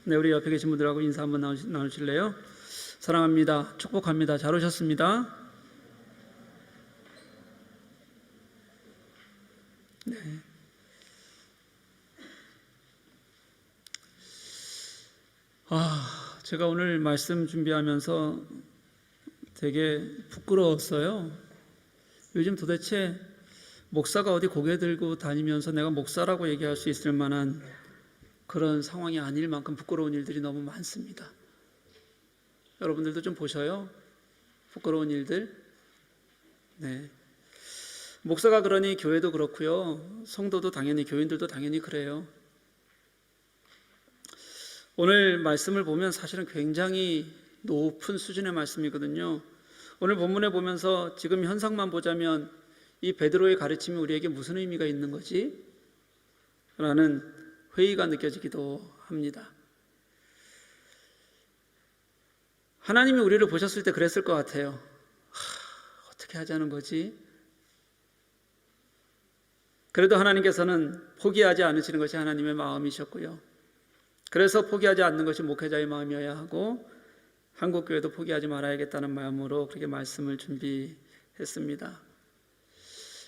네, 우리 옆에 계신 분들하고 인사 한번 나누실래요? 사랑합니다. 축복합니다. 잘 오셨습니다. 네. 제가 오늘 말씀 준비하면서 되게 부끄러웠어요. 요즘 도대체 목사가 어디 고개 들고 다니면서 내가 목사라고 얘기할 수 있을 만한 그런 상황이 아닐 만큼 부끄러운 일들이 너무 많습니다. 여러분들도 좀 보셔요. 부끄러운 일들. 네. 목사가 그러니 교회도 그렇고요. 성도도 당연히, 교인들도 당연히 그래요. 오늘 말씀을 보면 사실은 굉장히 높은 수준의 말씀이거든요. 오늘 본문에 보면서 지금 현상만 보자면 이 베드로의 가르침이 우리에게 무슨 의미가 있는 거지? 라는 회의가 느껴지기도 합니다. 하나님이 우리를 보셨을 때 그랬을 것 같아요. 어떻게 하자는 거지? 그래도 하나님께서는 포기하지 않으시는 것이 하나님의 마음이셨고요. 그래서 포기하지 않는 것이 목회자의 마음이어야 하고 한국교회도 포기하지 말아야겠다는 마음으로 그렇게 말씀을 준비했습니다.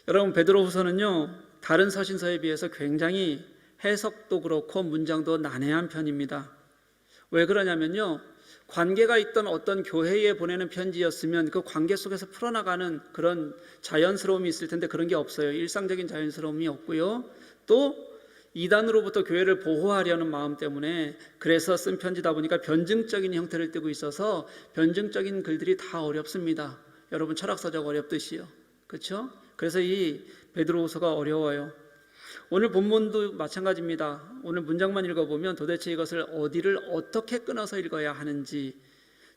여러분, 베드로후서는요, 다른 서신서에 비해서 굉장히 해석도 그렇고 문장도 난해한 편입니다. 왜 그러냐면요, 관계가 있던 어떤 교회에 보내는 편지였으면 그 관계 속에서 풀어나가는 그런 자연스러움이 있을 텐데 그런 게 없어요. 일상적인 자연스러움이 없고요. 또 이단으로부터 교회를 보호하려는 마음 때문에 그래서 쓴 편지다 보니까 변증적인 형태를 띠고 있어서 변증적인 글들이 다 어렵습니다. 여러분, 철학서적 어렵듯이요. 그렇죠? 그래서 이 베드로후서가 어려워요. 오늘 본문도 마찬가지입니다. 오늘 문장만 읽어보면 도대체 이것을 어디를 어떻게 끊어서 읽어야 하는지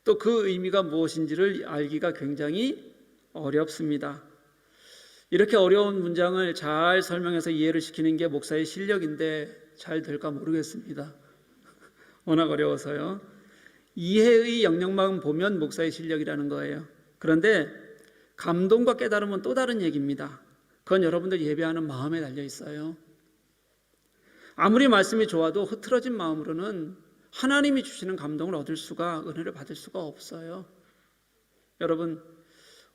또 그 의미가 무엇인지를 알기가 굉장히 어렵습니다. 이렇게 어려운 문장을 잘 설명해서 이해를 시키는 게 목사의 실력인데 잘 될까 모르겠습니다. 워낙 어려워서요. 이해의 영역만 보면 목사의 실력이라는 거예요. 그런데 감동과 깨달음은 또 다른 얘기입니다. 그건 여러분들 예배하는 마음에 달려 있어요. 아무리 말씀이 좋아도 흐트러진 마음으로는 하나님이 주시는 감동을 얻을 수가, 은혜를 받을 수가 없어요. 여러분,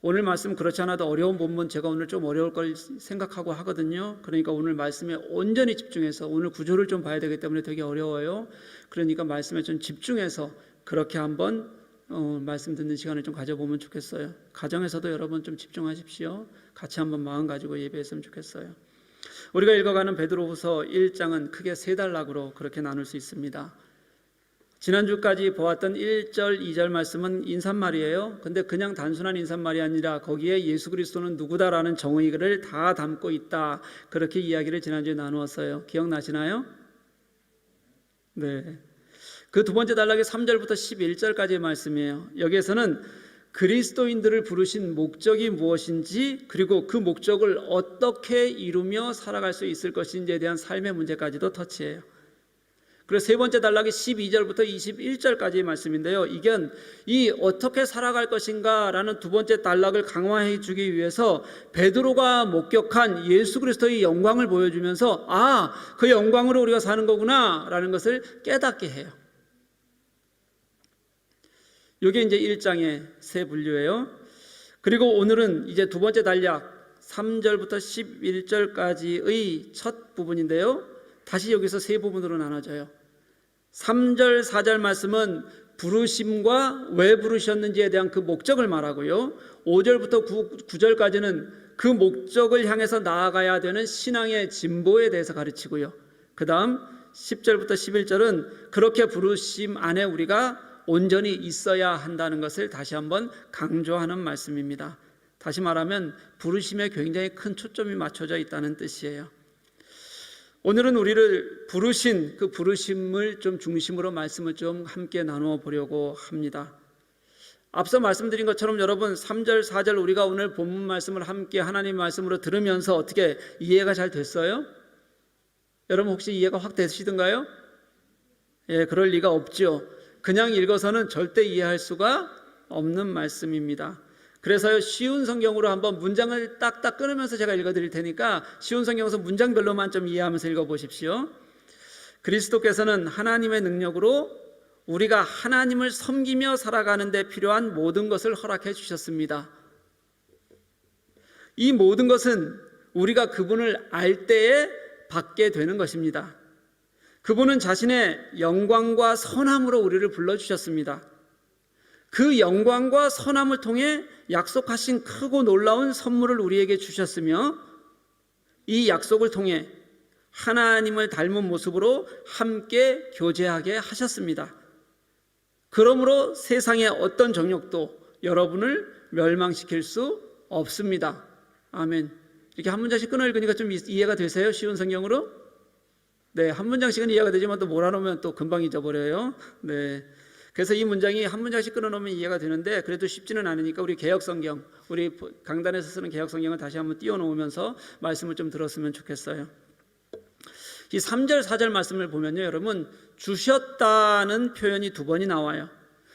오늘 말씀 그렇지 않아도 어려운 본문 제가 오늘 좀 어려울 걸 생각하고 하거든요. 그러니까 오늘 말씀에 온전히 집중해서 오늘 구조를 좀 봐야 되기 때문에 되게 어려워요. 그러니까 말씀에 좀 집중해서 그렇게 한번 말씀 듣는 시간을 좀 가져보면 좋겠어요. 가정에서도 여러분 좀 집중하십시오. 같이 한번 마음 가지고 예배했으면 좋겠어요. 우리가 읽어가는 베드로후서 1장은 크게 세 단락으로 그렇게 나눌 수 있습니다. 지난주까지 보았던 1절, 2절 말씀은 인사말이에요. 근데 그냥 단순한 인사말이 아니라 거기에 예수 그리스도는 누구다라는 정의를 다 담고 있다. 그렇게 이야기를 지난주에 나누었어요. 기억나시나요? 네. 그 두 번째 단락이 3절부터 11절까지의 말씀이에요. 여기에서는 그리스도인들을 부르신 목적이 무엇인지 그리고 그 목적을 어떻게 이루며 살아갈 수 있을 것인지에 대한 삶의 문제까지도 터치해요. 그리고 세 번째 단락이 12절부터 21절까지의 말씀인데요. 이건 이 어떻게 살아갈 것인가 라는 두 번째 단락을 강화해 주기 위해서 베드로가 목격한 예수 그리스도의 영광을 보여주면서 그 영광으로 우리가 사는 거구나 라는 것을 깨닫게 해요. 이게 이제 1장의 세 분류예요. 그리고 오늘은 이제 두 번째 단락 3절부터 11절까지의 첫 부분인데요. 다시 여기서 세 부분으로 나눠져요. 3절, 4절 말씀은 부르심과 왜 부르셨는지에 대한 그 목적을 말하고요. 5절부터 9절까지는 그 목적을 향해서 나아가야 되는 신앙의 진보에 대해서 가르치고요. 그 다음 10절부터 11절은 그렇게 부르심 안에 우리가 온전히 있어야 한다는 것을 다시 한번 강조하는 말씀입니다. 다시 말하면 부르심에 굉장히 큰 초점이 맞춰져 있다는 뜻이에요. 오늘은 우리를 부르신 그 부르심을 좀 중심으로 말씀을 좀 함께 나누어 보려고 합니다. 앞서 말씀드린 것처럼 여러분 3절, 4절 우리가 오늘 본문 말씀을 함께 하나님 말씀으로 들으면서 어떻게 이해가 잘 됐어요? 여러분 혹시 이해가 확 되시던가요? 예, 그럴 리가 없죠. 그냥 읽어서는 절대 이해할 수가 없는 말씀입니다. 그래서 쉬운 성경으로 한번 문장을 딱딱 끊으면서 제가 읽어드릴 테니까 쉬운 성경에서 문장별로만 좀 이해하면서 읽어보십시오. 그리스도께서는 하나님의 능력으로 우리가 하나님을 섬기며 살아가는 데 필요한 모든 것을 허락해 주셨습니다. 이 모든 것은 우리가 그분을 알 때에 받게 되는 것입니다. 그분은 자신의 영광과 선함으로 우리를 불러주셨습니다. 그 영광과 선함을 통해 약속하신 크고 놀라운 선물을 우리에게 주셨으며 이 약속을 통해 하나님을 닮은 모습으로 함께 교제하게 하셨습니다. 그러므로 세상의 어떤 정욕도 여러분을 멸망시킬 수 없습니다. 아멘. 이렇게 한 문장씩 끊어 읽으니까 좀 이해가 되세요? 쉬운 성경으로? 네, 한 문장씩은 이해가 되지만 또 몰아놓으면 또 금방 잊어버려요. 네. 그래서 이 문장이 한 문장씩 끊어놓으면 이해가 되는데 그래도 쉽지는 않으니까 우리 개역성경, 우리 강단에서 쓰는 개역성경을 다시 한번 띄워놓으면서 말씀을 좀 들었으면 좋겠어요. 이 3절, 4절 말씀을 보면요, 여러분, 주셨다는 표현이 2번이 나와요.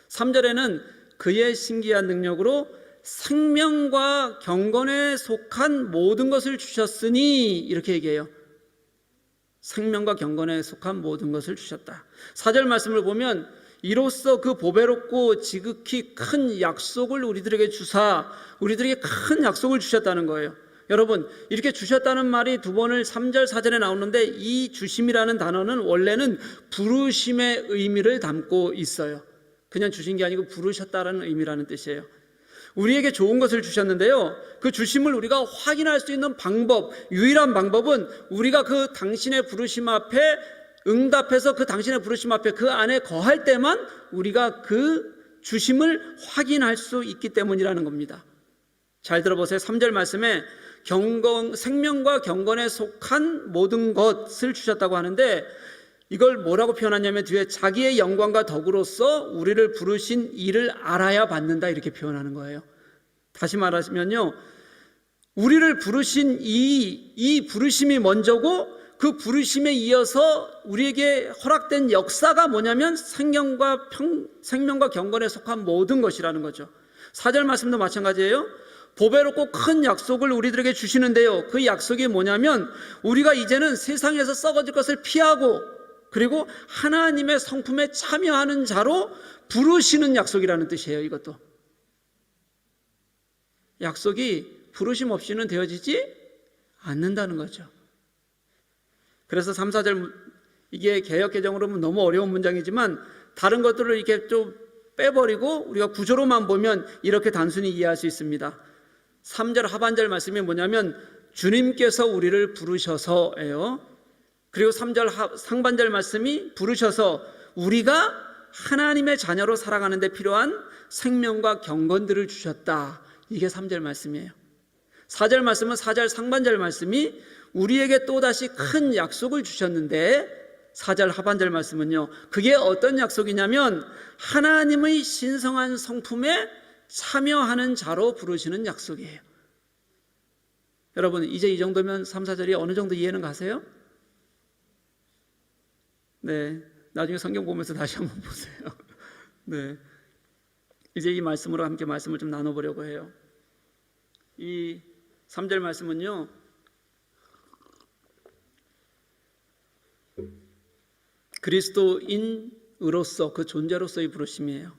3절에는 그의 신기한 능력으로 생명과 경건에 속한 모든 것을 주셨으니 이렇게 얘기해요. 생명과 경건에 속한 모든 것을 주셨다. 4절 말씀을 보면 이로써 그 보배롭고 지극히 큰 약속을 우리들에게 주사 우리들에게 큰 약속을 주셨다는 거예요. 여러분, 이렇게 주셨다는 말이 2번을 3절, 4절에 나오는데 이 주심이라는 단어는 원래는 부르심의 의미를 담고 있어요. 그냥 주신 게 아니고 부르셨다라는 의미라는 뜻이에요. 우리에게 좋은 것을 주셨는데요, 그 주심을 우리가 확인할 수 있는 방법, 유일한 방법은 우리가 그 당신의 부르심 앞에 응답해서 그 당신의 부르심 앞에 그 안에 거할 때만 우리가 그 주심을 확인할 수 있기 때문이라는 겁니다. 잘 들어보세요. 3절 말씀에 생명과 경건에 속한 모든 것을 주셨다고 하는데 이걸 뭐라고 표현하냐면 뒤에 자기의 영광과 덕으로서 우리를 부르신 이를 알아야 받는다 이렇게 표현하는 거예요. 다시 말하면요, 우리를 부르신 이 부르심이 먼저고 그 부르심에 이어서 우리에게 허락된 역사가 뭐냐면 생명과 경건에 속한 모든 것이라는 거죠. 4절 말씀도 마찬가지예요. 보배롭고 큰 약속을 우리들에게 주시는데요, 그 약속이 뭐냐면 우리가 이제는 세상에서 썩어질 것을 피하고 그리고 하나님의 성품에 참여하는 자로 부르시는 약속이라는 뜻이에요. 이것도 약속이 부르심 없이는 되어지지 않는다는 거죠. 그래서 3, 4절 이게 개역개정으로 보면 너무 어려운 문장이지만 다른 것들을 이렇게 좀 빼버리고 우리가 구조로만 보면 이렇게 단순히 이해할 수 있습니다. 3절 하반절 말씀이 뭐냐면 주님께서 우리를 부르셔서예요. 그리고 3절 상반절 말씀이 부르셔서 우리가 하나님의 자녀로 살아가는 데 필요한 생명과 경건들을 주셨다. 이게 3절 말씀이에요. 4절 말씀은 4절 상반절 말씀이 우리에게 또다시 큰 약속을 주셨는데 4절 하반절 말씀은요, 그게 어떤 약속이냐면 하나님의 신성한 성품에 참여하는 자로 부르시는 약속이에요. 여러분, 이제 이 정도면 3, 4절이 어느 정도 이해는 가세요? 네, 나중에 성경 보면서 다시 한번 보세요. 네, 이제 이 말씀으로 함께 말씀을 좀 나눠보려고 해요. 이 3절 말씀은요, 그리스도인으로서 그 존재로서의 부르심이에요.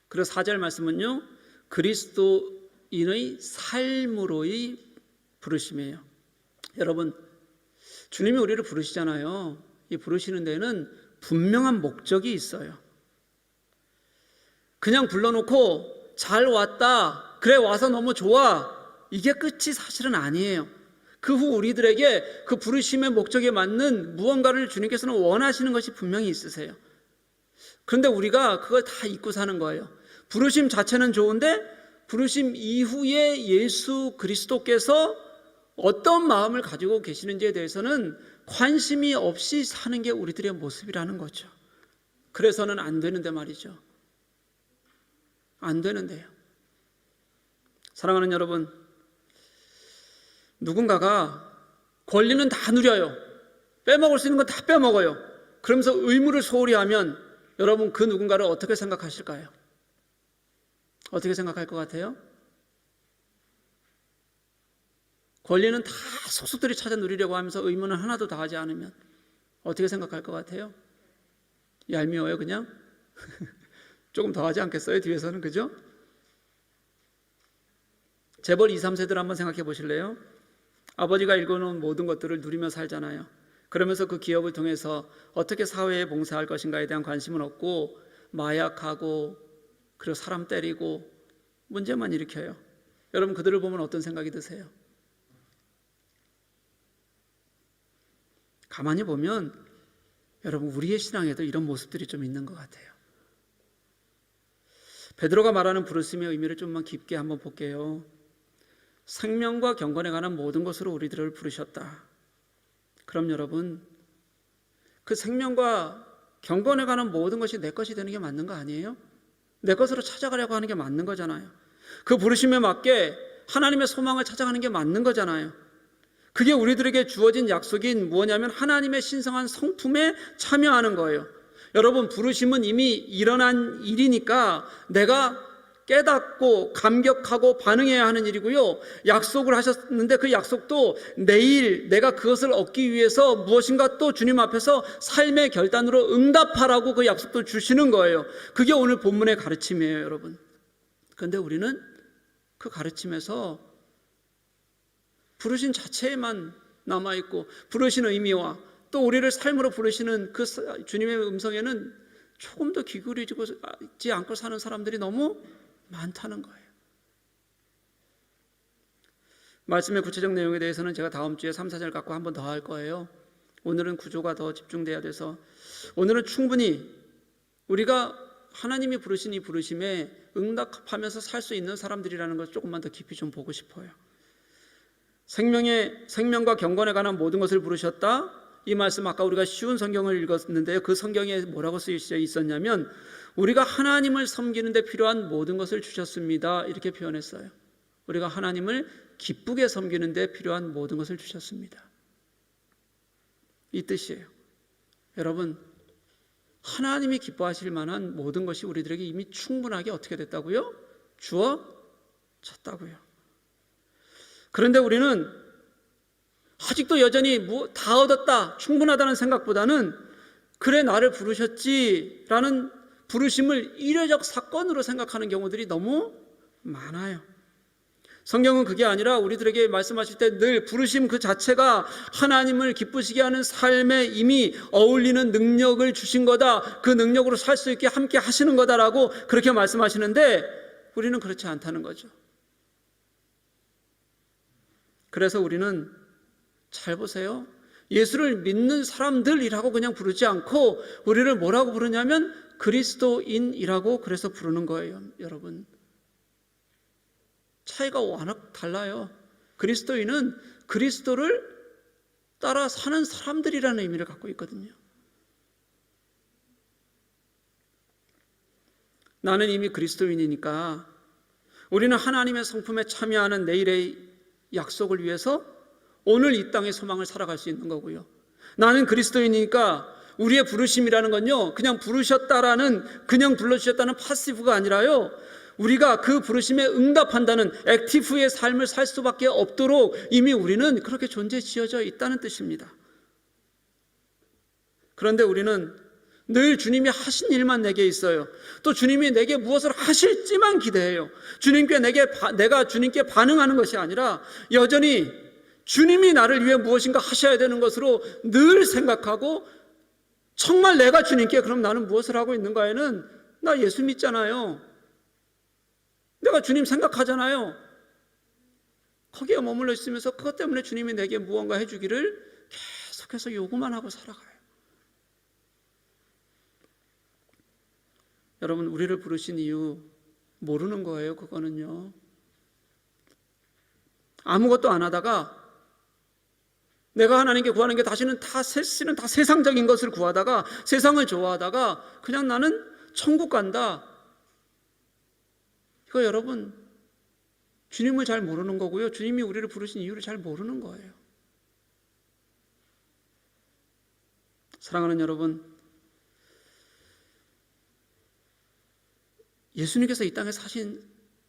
그리고 4절 말씀은요, 그리스도인의 삶으로의 부르심이에요. 여러분, 주님이 우리를 부르시잖아요. 이 부르시는 데는 분명한 목적이 있어요. 그냥 불러놓고 잘 왔다, 그래 와서 너무 좋아, 이게 끝이 사실은 아니에요. 그 후 우리들에게 그 부르심의 목적에 맞는 무언가를 주님께서는 원하시는 것이 분명히 있으세요. 그런데 우리가 그걸 다 잊고 사는 거예요. 부르심 자체는 좋은데 부르심 이후에 예수 그리스도께서 어떤 마음을 가지고 계시는지에 대해서는 관심이 없이 사는 게 우리들의 모습이라는 거죠. 그래서는 안 되는데 말이죠. 안 되는데요. 사랑하는 여러분, 누군가가 권리는 다 누려요. 빼먹을 수 있는 건 다 빼먹어요. 그러면서 의무를 소홀히 하면 여러분, 그 누군가를 어떻게 생각하실까요? 어떻게 생각할 것 같아요? 권리는 다 속속들이 찾아 누리려고 하면서 의무는 하나도 다 하지 않으면 어떻게 생각할 것 같아요? 얄미워요 그냥? 조금 더 하지 않겠어요? 뒤에서는 그죠? 재벌 2, 3세들 한번 생각해 보실래요? 아버지가 읽어놓은 모든 것들을 누리며 살잖아요. 그러면서 그 기업을 통해서 어떻게 사회에 봉사할 것인가에 대한 관심은 없고 마약하고 그리고 사람 때리고 문제만 일으켜요. 여러분 그들을 보면 어떤 생각이 드세요? 가만히 보면 여러분 우리의 신앙에도 이런 모습들이 좀 있는 것 같아요. 베드로가 말하는 부르심의 의미를 좀만 깊게 한번 볼게요. 생명과 경건에 관한 모든 것으로 우리들을 부르셨다. 그럼 여러분 그 생명과 경건에 관한 모든 것이 내 것이 되는 게 맞는 거 아니에요? 내 것으로 찾아가려고 하는 게 맞는 거잖아요. 그 부르심에 맞게 하나님의 소망을 찾아가는 게 맞는 거잖아요. 그게 우리들에게 주어진 약속인 뭐냐면 하나님의 신성한 성품에 참여하는 거예요. 여러분 부르심은 이미 일어난 일이니까 내가 깨닫고 감격하고 반응해야 하는 일이고요. 약속을 하셨는데 그 약속도 내일 내가 그것을 얻기 위해서 무엇인가 또 주님 앞에서 삶의 결단으로 응답하라고 그 약속도 주시는 거예요. 그게 오늘 본문의 가르침이에요, 여러분. 그런데 우리는 그 가르침에서 부르신 자체에만 남아있고 부르신 의미와 또 우리를 삶으로 부르시는 그 주님의 음성에는 조금 더 귀 기울이지 않고 사는 사람들이 너무 많다는 거예요. 말씀의 구체적 내용에 대해서는 제가 다음 주에 3, 4절 갖고 한 번 더 할 거예요. 오늘은 구조가 더 집중돼야 돼서 오늘은 충분히 우리가 하나님이 부르신 이 부르심에 응답하면서 살 수 있는 사람들이라는 것을 조금만 더 깊이 좀 보고 싶어요. 생명과 경건에 관한 모든 것을 부르셨다. 이 말씀 아까 우리가 쉬운 성경을 읽었는데요. 그 성경에 뭐라고 쓰여 있었냐면 우리가 하나님을 섬기는 데 필요한 모든 것을 주셨습니다. 이렇게 표현했어요. 우리가 하나님을 기쁘게 섬기는 데 필요한 모든 것을 주셨습니다. 이 뜻이에요. 여러분 하나님이 기뻐하실 만한 모든 것이 우리들에게 이미 충분하게 어떻게 됐다고요? 주어졌다고요. 그런데 우리는 아직도 여전히 다 얻었다, 충분하다는 생각보다는 그래 나를 부르셨지라는 부르심을 이례적 사건으로 생각하는 경우들이 너무 많아요. 성경은 그게 아니라 우리들에게 말씀하실 때 늘 부르심 그 자체가 하나님을 기쁘시게 하는 삶에 이미 어울리는 능력을 주신 거다. 그 능력으로 살 수 있게 함께 하시는 거다라고 그렇게 말씀하시는데 우리는 그렇지 않다는 거죠. 그래서 우리는 잘 보세요. 예수를 믿는 사람들이라고 그냥 부르지 않고 우리를 뭐라고 부르냐면 그리스도인이라고 그래서 부르는 거예요. 여러분 차이가 워낙 달라요. 그리스도인은 그리스도를 따라 사는 사람들이라는 의미를 갖고 있거든요. 나는 이미 그리스도인이니까 우리는 하나님의 성품에 참여하는 내일의 약속을 위해서 오늘 이 땅의 소망을 살아갈 수 있는 거고요. 나는 그리스도인이니까 우리의 부르심이라는 건요 그냥 부르셨다라는 그냥 불러주셨다는 파시브가 아니라요 우리가 그 부르심에 응답한다는 액티브의 삶을 살 수밖에 없도록 이미 우리는 그렇게 존재 지어져 있다는 뜻입니다. 그런데 우리는 늘 주님이 하신 일만 내게 있어요. 또 주님이 내게 무엇을 하실지만 기대해요. 내가 주님께 반응하는 것이 아니라 여전히 주님이 나를 위해 무엇인가 하셔야 되는 것으로 늘 생각하고 정말 내가 주님께 그럼 나는 무엇을 하고 있는가에는 나 예수 믿잖아요. 내가 주님 생각하잖아요. 거기에 머물러 있으면서 그것 때문에 주님이 내게 무언가 해주기를 계속해서 요구만 하고 살아가요. 여러분 우리를 부르신 이유 모르는 거예요. 그거는요 아무것도 안 하다가 내가 하나님께 구하는 게 다시는 다 세상적인 것을 구하다가 세상을 좋아하다가 그냥 나는 천국 간다. 이거 여러분 주님을 잘 모르는 거고요. 주님이 우리를 부르신 이유를 잘 모르는 거예요. 사랑하는 여러분, 예수님께서 이 땅에 사신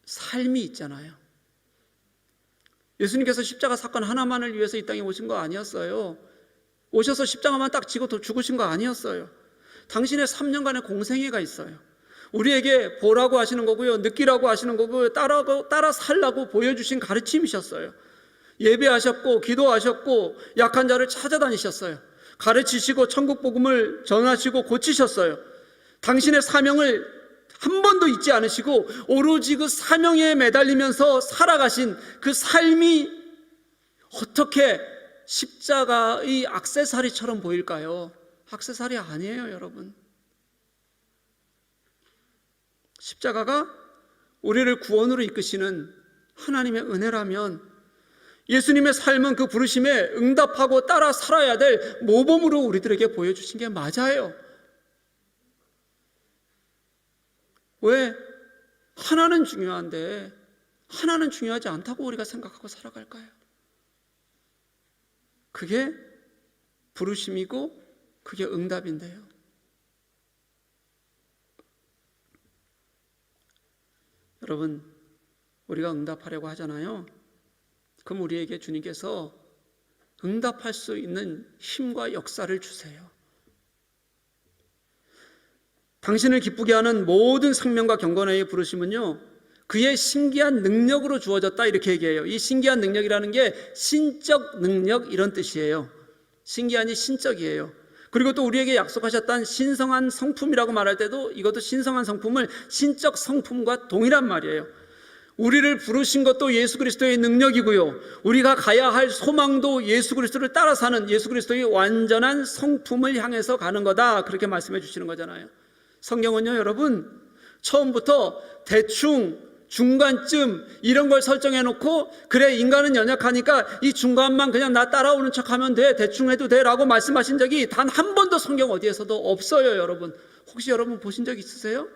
삶이 있잖아요. 예수님께서 십자가 사건 하나만을 위해서 이 땅에 오신 거 아니었어요. 오셔서 십자가만 딱 지고 죽으신 거 아니었어요. 당신의 3년간의 공생애가 있어요. 우리에게 보라고 하시는 거고요, 느끼라고 하시는 거고요, 따라 살라고 보여주신 가르침이셨어요. 예배하셨고 기도하셨고 약한 자를 찾아다니셨어요. 가르치시고 천국 복음을 전하시고 고치셨어요. 당신의 사명을 한 번도 잊지 않으시고 오로지 그 사명에 매달리면서 살아가신 그 삶이 어떻게 십자가의 액세서리처럼 보일까요? 액세서리 아니에요, 여러분. 십자가가 우리를 구원으로 이끄시는 하나님의 은혜라면 예수님의 삶은 그 부르심에 응답하고 따라 살아야 될 모범으로 우리들에게 보여주신 게 맞아요. 왜? 하나는 중요한데 하나는 중요하지 않다고 우리가 생각하고 살아갈까요? 그게 부르심이고 그게 응답인데요. 여러분, 우리가 응답하려고 하잖아요. 그럼 우리에게 주님께서 응답할 수 있는 힘과 역사를 주세요. 당신을 기쁘게 하는 모든 생명과 경건의 부르심은요, 그의 신기한 능력으로 주어졌다, 이렇게 얘기해요. 이 신기한 능력이라는 게 신적 능력, 이런 뜻이에요. 신기한이 신적이에요. 그리고 또 우리에게 약속하셨던 신성한 성품이라고 말할 때도 이것도 신성한 성품을 신적 성품과 동일한 말이에요. 우리를 부르신 것도 예수 그리스도의 능력이고요, 우리가 가야 할 소망도 예수 그리스도를 따라 사는 예수 그리스도의 완전한 성품을 향해서 가는 거다, 그렇게 말씀해 주시는 거잖아요. 성경은요, 여러분, 처음부터 대충 중간쯤 이런 걸 설정해 놓고, 그래 인간은 연약하니까 이 중간만 그냥 나 따라오는 척하면 돼, 대충 해도 돼 라고 말씀하신 적이 단 한 번도 성경 어디에서도 없어요. 여러분, 혹시 여러분 보신 적 있으세요?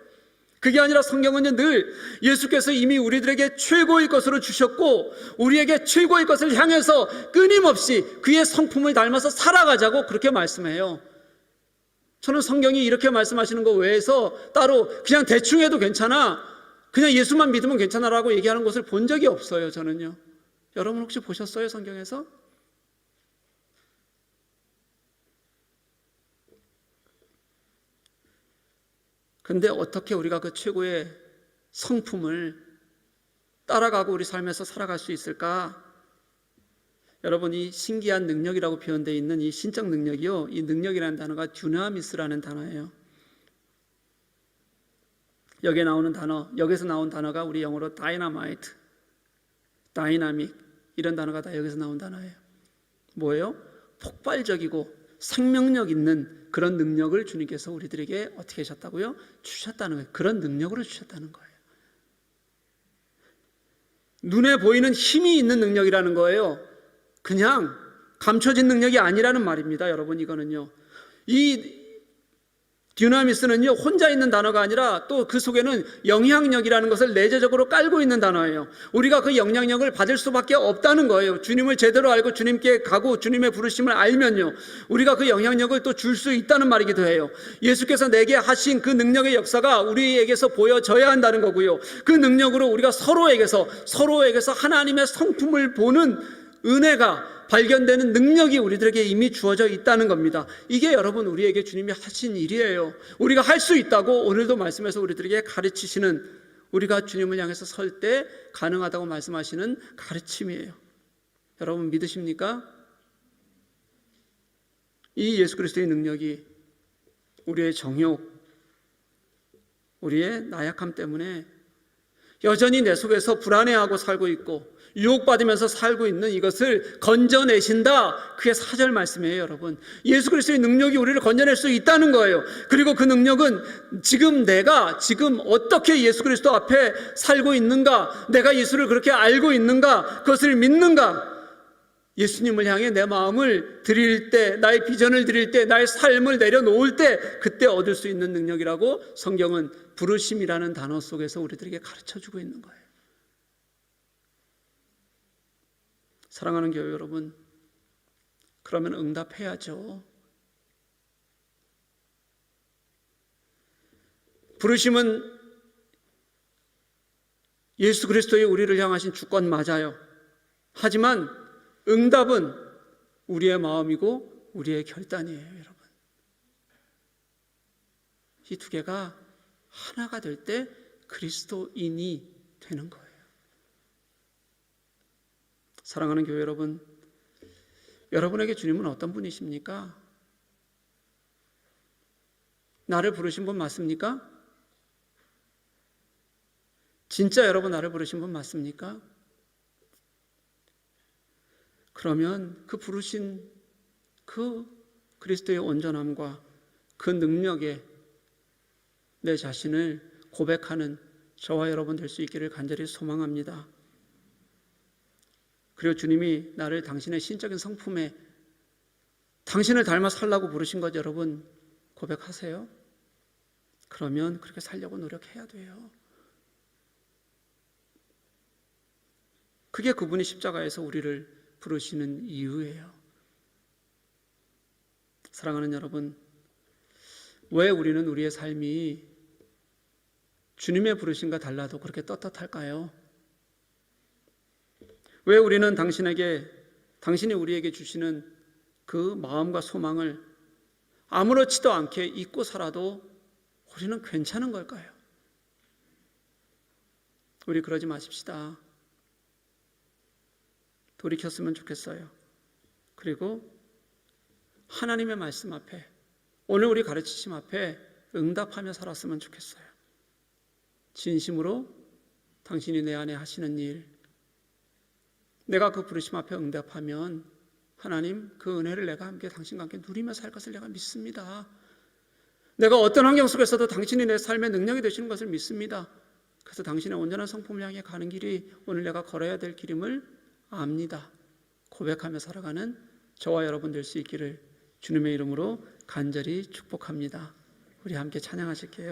그게 아니라 성경은요, 늘 예수께서 이미 우리들에게 최고의 것으로 주셨고 우리에게 최고의 것을 향해서 끊임없이 그의 성품을 닮아서 살아가자고 그렇게 말씀해요. 저는 성경이 이렇게 말씀하시는 거 외에서 따로 그냥 대충 해도 괜찮아, 그냥 예수만 믿으면 괜찮아라고 얘기하는 것을 본 적이 없어요, 저는요. 여러분 혹시 보셨어요, 성경에서? 근데 어떻게 우리가 그 최고의 성품을 따라가고 우리 삶에서 살아갈 수 있을까? 여러분, 이 신기한 능력이라고 표현되어 있는 이 신적 능력이요, 이 능력이라는 단어가 듀나미스라는 단어예요. 여기서 나온 단어가 우리 영어로 다이너마이트, 다이나믹, 이런 단어가 다 여기서 나온 단어예요. 뭐예요? 폭발적이고 생명력 있는 그런 능력을 주님께서 우리들에게 어떻게 하셨다고요? 주셨다는 거예요. 그런 능력으로 주셨다는 거예요. 눈에 보이는 힘이 있는 능력이라는 거예요. 그냥 감춰진 능력이 아니라는 말입니다. 여러분, 이거는요, 이 듀나미스는요, 혼자 있는 단어가 아니라 또 그 속에는 영향력이라는 것을 내재적으로 깔고 있는 단어예요. 우리가 그 영향력을 받을 수밖에 없다는 거예요. 주님을 제대로 알고 주님께 가고 주님의 부르심을 알면요, 우리가 그 영향력을 또 줄 수 있다는 말이기도 해요. 예수께서 내게 하신 그 능력의 역사가 우리에게서 보여져야 한다는 거고요, 그 능력으로 우리가 서로에게서 하나님의 성품을 보는 은혜가 발견되는 능력이 우리들에게 이미 주어져 있다는 겁니다. 이게 여러분 우리에게 주님이 하신 일이에요. 우리가 할 수 있다고 오늘도 말씀해서 우리들에게 가르치시는, 우리가 주님을 향해서 설 때 가능하다고 말씀하시는 가르침이에요. 여러분 믿으십니까? 이 예수 그리스도의 능력이 우리의 정욕, 우리의 나약함 때문에 여전히 내 속에서 불안해하고 살고 있고 유혹받으면서 살고 있는 이것을 건져내신다, 그게 4절 말씀이에요. 여러분, 예수 그리스도의 능력이 우리를 건져낼 수 있다는 거예요. 그리고 그 능력은 내가 지금 어떻게 예수 그리스도 앞에 살고 있는가, 내가 예수를 그렇게 알고 있는가, 그것을 믿는가, 예수님을 향해 내 마음을 드릴 때, 나의 비전을 드릴 때, 나의 삶을 내려놓을 때, 그때 얻을 수 있는 능력이라고 성경은 부르심이라는 단어 속에서 우리들에게 가르쳐주고 있는 거예요. 사랑하는 교회 여러분, 그러면 응답해야죠. 부르심은 예수 그리스도의 우리를 향하신 주권 맞아요. 하지만 응답은 우리의 마음이고 우리의 결단이에요, 여러분. 이 두 개가 하나가 될 때 그리스도인이 되는 거예요. 사랑하는 교회 여러분, 여러분에게 주님은 어떤 분이십니까? 나를 부르신 분 맞습니까? 진짜 여러분 나를 부르신 분 맞습니까? 그러면 그 부르신 그 그리스도의 온전함과 그 능력에 내 자신을 고백하는 저와 여러분 될 수 있기를 간절히 소망합니다. 그리고 주님이 나를 당신의 신적인 성품에 당신을 닮아 살라고 부르신 것 여러분 고백하세요? 그러면 그렇게 살려고 노력해야 돼요. 그게 그분이 십자가에서 우리를 부르시는 이유예요. 사랑하는 여러분, 왜 우리는 우리의 삶이 주님의 부르심과 달라도 그렇게 떳떳할까요? 왜 우리는 당신이 우리에게 주시는 그 마음과 소망을 아무렇지도 않게 잊고 살아도 우리는 괜찮은 걸까요? 우리 그러지 마십시다. 돌이켰으면 좋겠어요. 그리고 하나님의 말씀 앞에, 오늘 우리 가르치심 앞에 응답하며 살았으면 좋겠어요. 진심으로 당신이 내 안에 하시는 일, 내가 그 부르심 앞에 응답하면 하나님 그 은혜를 내가 함께 당신과 함께 누리며 살 것을 내가 믿습니다. 내가 어떤 환경 속에서도 당신이 내 삶의 능력이 되시는 것을 믿습니다. 그래서 당신의 온전한 성품을 향해 가는 길이 오늘 내가 걸어야 될 길임을 압니다. 고백하며 살아가는 저와 여러분 될 수 있기를 주님의 이름으로 간절히 축복합니다. 우리 함께 찬양하실게요.